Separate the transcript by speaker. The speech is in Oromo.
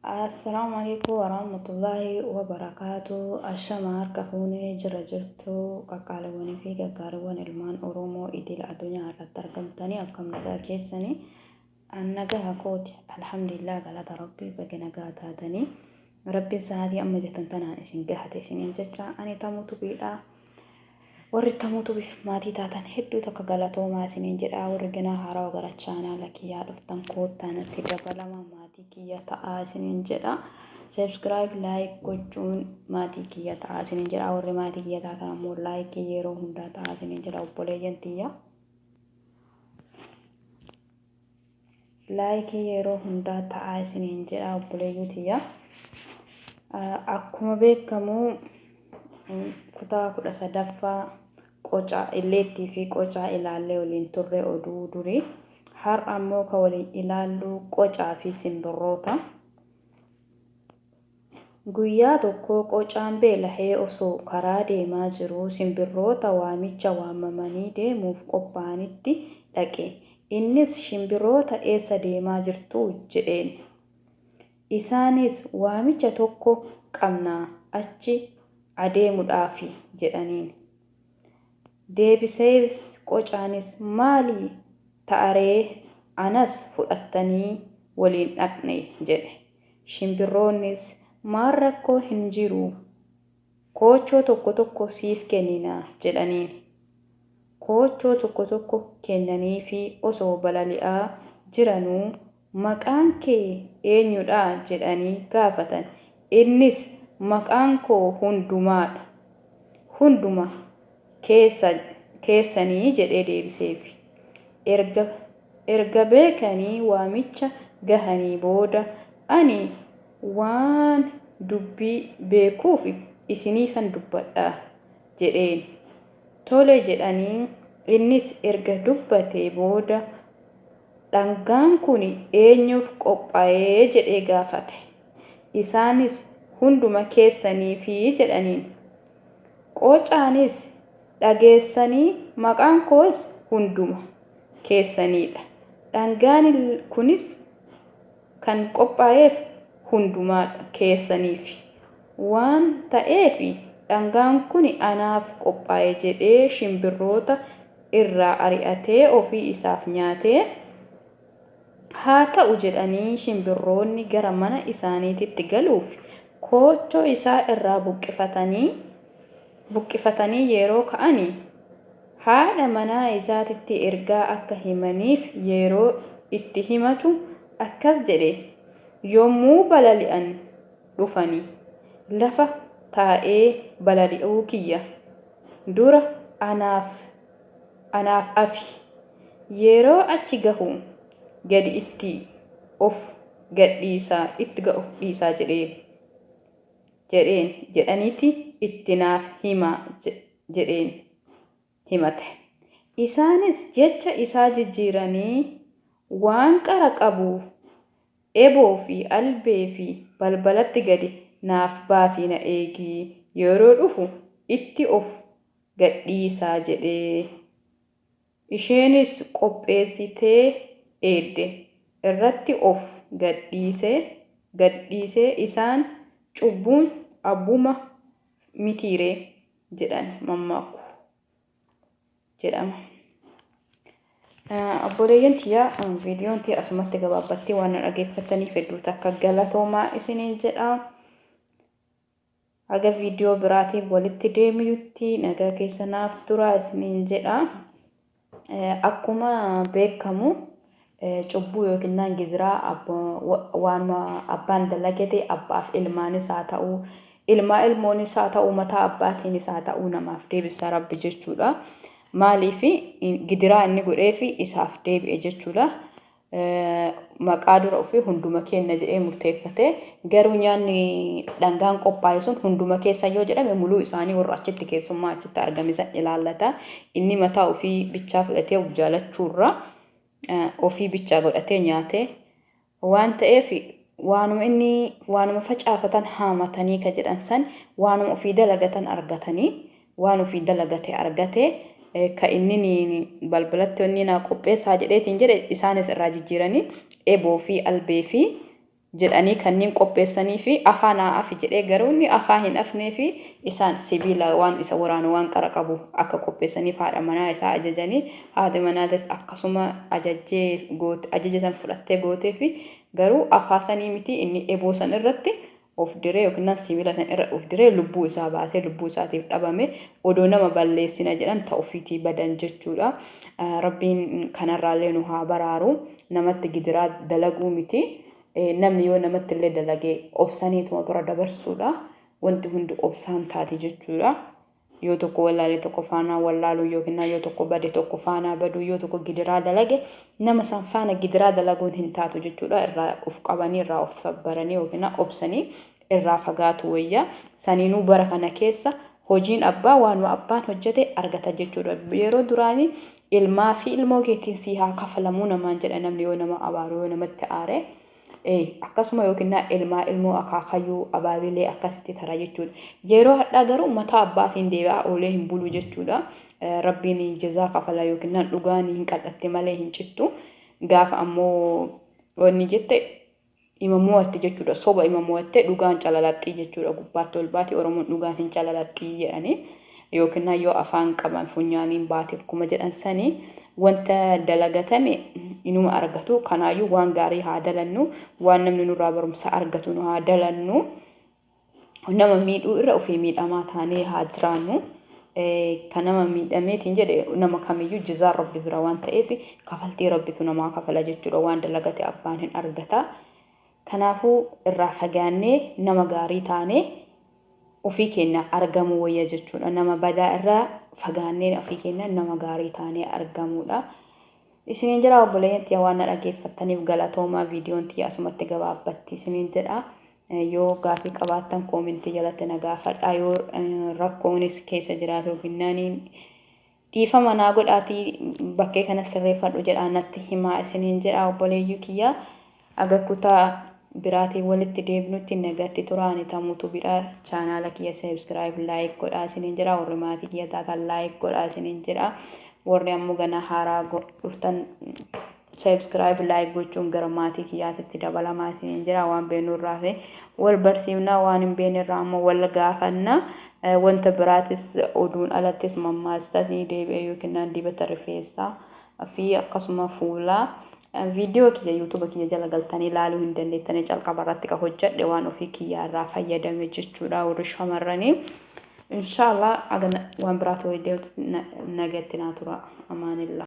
Speaker 1: السلام عليكم ورحمة الله وبركاته. الشمار كفوني جرجرتو قالوني في قارون المان أورومو إدل الدنيا على تركمتني أكم نجا كيسني النجا كوت الحمد لله على ربي بجنا قاتني ربي سعدي أما جتنتنا إسين جهة إسين جتة أني تموت بيلا warri tamuutu maatii taatan hedduu tokko galatoomaa isiniin jedha. Warri ganaa haaraa gara chaanaalaa kiyyaa dhuftan koottaan itti dabalama maatii kiyya ta'aa isiniin jedha. Subscribe like gochuun maatii kiyya ta'aa isiniin jedha. Warri maatii kiyya taatan ammoo like yeroo hundaa ta'aa isiniin jedha. Obboleeyyan tiyya like yeroo hundaa ta'aa isiniin jedha. Obboleeyyuu tiyya akkuma beekamu kutaa 13ffaa qoca illeetti fi qoca ilaalle waliin turre oduu durii har ammoo ka waliin ilaallu qocaa fi simbirroota. Guyyaa tokko qocaan beelahee osoo karaa deemaa jiru simbirroota waamicha waamamanii deemuuf qophaa'anitti dhaqe. Innis simbirroota eessa deemaa jirtu jedheen. Isaanis waamicha tokko qabnaa achi adeemuudhaaf jedhaniin. Deebisees qocaanis maali ta'aree anas fudhattanii waliin dhaqne jedhe. Simbirroonnis maal rakkoo hin jiru koochoo tokko tokko siif kennina jedhaniin. Koochoo tokko tokko kennanii fi osoo balali'aa jiranuu maqaan kee eenyudha jedhanii gaafatan. Innis maqaan koo hundumaadha. Hunduma keessanii jedhee deebiseef. Erga beekanii waamicha gahanii booda ani waan dubbii beekuuf isiniifan dubbadha jedheen. Tole jedhanii innis erga dubbatee booda dhangaan kun eenyuuf qophaa'ee jedhee gaafate. Isaanis hunduma keessaniifi jedhaniin. Qocaanis dhageessanii maqaan koos hunduma keessaniidha. Dhangaan kunis kan qophaa'eef hunduma keessaniif waan ta'eef dhangaan kun anaaf qophaa'e jedhee simbirroota irraa ari'atee ofii isaaf nyaatee. Haa ta'u jedhanii simbirroonni gara mana isaaniitti galuuf koochoo isaa irraa buqqifatanii yeroo ka'anii haadha manaa isaatitti ergaa akka himaniif yeroo itti himatu akkas jedhe. Yommuu balali'an dhufanii lafa taa'ee balali'uu kiyya dura anaaf afi yeroo achi gahu gadi itti of dhiisaa jedhaniiti itti naaf hima jedheen himate. Isaanis jecha isaa jijjiiranii waan qara qabuuf eboo fi albee fi balbalatti gadi naaf baasii na eegii yeroo dhufu itti of gadhiisaa jedhee. Isheenis qopheessitee eedde irratti of gadhiisee isaan cubbuun abbuma mitiiree jedhan mammaaku jedhama. Obboleeyyan tiyyaa viidiyoon tiyya asumatti gabaabbattee waan dhaggeeffataniif hedduu takka galatoomaa isiniin jedha. Haga viidiyoo biraatiif walitti deemnutti nagaa keessanaaf turaa isiniin jedha. Akkuma beekamu cubbuu yookiin gidiraa waan abbaan dalagate abbaaf ilmaanis haa ta'uu ilmoonis haa ta'uu mataa abbaatiinis haa ta'uu namaaf deebisa rabbi jechuudha. Maaliif gidiraa inni godheef isaaf deebi'e jechuudha. Maqaa dura ofii hunduma kenna jedhee murteeffate. Garuu nyaanni dhangaan qophaa'e sun hunduma keessa yoo jedhame muluu isaanii warra achitti keessummaa achitti argamisan ilaallata. Inni mataa ofii bichaa fudhatee of jaalachuurra ofii bichaa godhatee nyaate waan ta'eef waanuma facaafatan haamatanii ka jedhan san waanuma ofii dalagatan argatanii waan ofii dalagate argate ka inni balbalatti wanni naa qopheessaa jedheetiin jedhe isaanis irraa jijjiiranii eboo fi albee fi jedhanii kanneen qopheessanii fi afaan afi jedhee garuu inni afaan hin afnee fi isaan sibiila waan isa waraanu waan qara qabu akka qopheessanii haadha manaa isaa ajajanii haadha manaatis akkasuma ajaja san fudhattee gootee fi garuu afaasanii miti inni eeboo san irratti of diree yookiin sibiila san irra of diree lubbuu isaa baasee lubbuu isaatiif dhabame odoo nama balleessina jedhan ta'ufiitii badan jechuudha. Rabbiin kanarraallee nu haa baraaru namatti gidiraa dalaguu miti. Namni yoo namatti illee dalagee obsaniituma bira dabarsuudha. Wanti hundi obsaan taati jechuudha. Yoo tokko wallaalee tokko faanaa wallaaluu yookiin yoo tokko bade tokko faanaa baduu yoo tokko gidiraa dalage nama san faana gidiraa dalaguun hin taatu jechuudha. Irraa of qabanii irraa of sabbaranii yookiin obsanii irraa fagaatu wayya. Saniinuu bara kana keessa hojiin abbaa waanuma abbaan hojjete argata jechuudha. Yeroo duraanii ilmaa fi ilmoo keetiin si haa kafalamuu namaan jedha namni yoo nama abaaru yoo namatti aare. Akkasuma yookiin ilmoo akaakayyuu abaabilee akkasitti tara jechuudha. Yeroo hadhaa garuu mataa abbaatiin deebi'aa oolee hin bulu jechuudha. Rabbiin jazaa kafala yookiin dhugaan hin qal'atte malee hin cittu. Gaafa ammoo wanni jette imamuutti jechuudha. Soba imamuutti dhugaan calalaxxii jechuudha. Gubbaatti ol baati Oromoon dhugaan hin calalaxxii jedhanii yookiin yoo afaan qaban funyaaniin baati akkuma jedhan sanii wanta dalagatame inuma argatu. Kanaayyuu waan gaarii haa dalannu waan namni nurraa barumsa argatu nu haa dalannu. Nama miidhuu irra ofii miidhamaa taanee haa jiraannu. Kan nama miidhameetiin jedhe nama kamiyyuu jazaa rabbi bira waan ta'eef kafaltii rabbitu namaa kafala jechuudha. Waan dalagate abbaan hin argata. Kanaafuu irraa fagaannee nama gaarii taanee ofii keenya argamuu wayya jechuudha. Nama badaa irraa fagaannee ofii keenya nama gaarii taanee argamuudha. Isiniin jedha obboleeyyanti waan na dhaggeeffattaniif galatoomaa viidiyoon tiyya asumatti gabaabbatti isiniin jedha. Yoo gaafii qabaattan koomentii jalatti na gaafadhaa. Yoo rakkoonis keessa jiraatu yookiin dhiifama naa godhaatii bakkee kana sirreeffadhu jedhaa natti himaa isiniin jedha obboleeyyuu kiyya. Aga kutaa biraatiin walitti deebinutti nagatti turaani tamuutu biraa chaanaala kiyya subscribe like godhaa isiniin jedha. Warri maatii kiyya taatan like godhaa isiniin jedha. Warri ammoo gana haaraa dhuftan subscribe like gochuun gara maatii kiyyaatitti dabalamaa isiniin jedha. Waan beenu irraa fi wal barsiifnaa waan hin beene irraa ammoo wal gaafanna. Wanta biraatis oduun alattis mammaaksa deebi'ee yookiin dibata rifeensaa fi akkasuma fuulaa. Viidiyoo kiyya YouTube kiyya jala galtanii ilaaluu hin dandeettanii calqaba irratti ka hojjedhe waan ofii kiyya irraa fayyadame jechuudha. Warri shamarranii inshallah waan biraatu nagatti naa tura. Amaanillah.